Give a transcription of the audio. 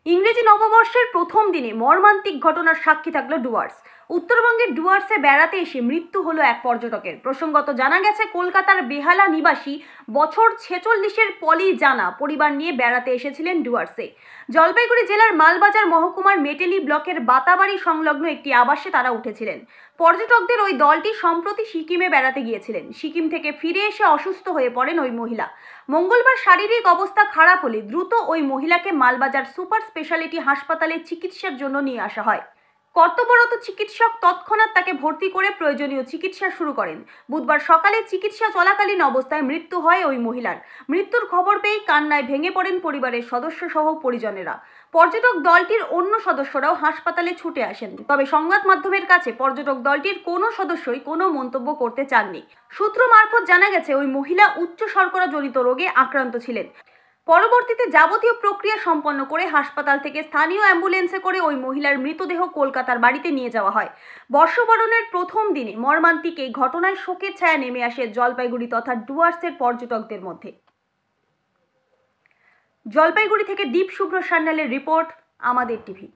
ইংরেজি নববর্ষের প্রথম দিনে মর্মান্তিক ঘটনার সাক্ষী থাকলো ডুয়ার্স। উত্তরবঙ্গের ডুয়ার্সে বেড়াতে এসে মৃত্যু হলো এক পর্যটকের। প্রসঙ্গত জানা গেছে, কলকাতার বেহালা নিবাসী বছর 46-এর পলি জানা পরিবার নিয়ে বেড়াতে এসেছিলেন ডুয়ার্সে। জলপাইগুড়ি জেলার মালবাজার মহকুমার মেটেলি ব্লকের বাতাবাড়ি সংলগ্ন একটি আবাসে তারা উঠেছিলেন। পর্যটকদের ওই দলটি সম্প্রতি সিকিমে বেড়াতে গিয়েছিলেন। সিকিম থেকে ফিরে এসে অসুস্থ হয়ে পড়েন ওই মহিলা। মঙ্গলবার শারীরিক অবস্থা খারাপ হলে দ্রুত ওই মহিলাকে মালবাজার সুপার স্পেশালিটি হাসপাতালে চিকিৎসার জন্য নিয়ে আসা হয়। কর্তব্যরত চিকিৎসক তৎক্ষণাৎ তাকে ভর্তি করে প্রয়োজনীয় চিকিৎসা শুরু করেন। বুধবার সকালে চিকিৎসা চলাকালীন অবস্থায় মৃত্যু হয় ওই মহিলার। মৃত্যুর খবর পেয়ে কান্নায় ভেঙে পড়েন পরিবারের সদস্য সহ পরিজনেরা। পর্যটক দলটির অন্য সদস্যরাও হাসপাতালে ছুটে আসেন, তবে সংবাদ মাধ্যমের কাছে পর্যটক দলটির কোনো সদস্যই কোনো মন্তব্য করতে চাননি। সূত্র মারফত জানা গেছে, ওই মহিলা উচ্চ শর্করা জনিত রোগে আক্রান্ত ছিলেন। পরবর্তীতে যাবতীয় প্রক্রিয়া সম্পন্ন করে হাসপাতাল থেকে স্থানীয় অ্যাম্বুলেন্সে করে ওই মহিলার মৃতদেহ কলকাতার বাড়িতে নিয়ে যাওয়া হয়। বর্ষবরণের প্রথম দিনে মর্মান্তিক এই ঘটনায় শোকের ছায়া নেমে আসে জলপাইগুড়ি তথা ডুয়ার্সের পর্যটকদের মধ্যে। জলপাইগুড়ি থেকে দীপ শুভ্র সান্যালের রিপোর্ট, আমাদের টিভি।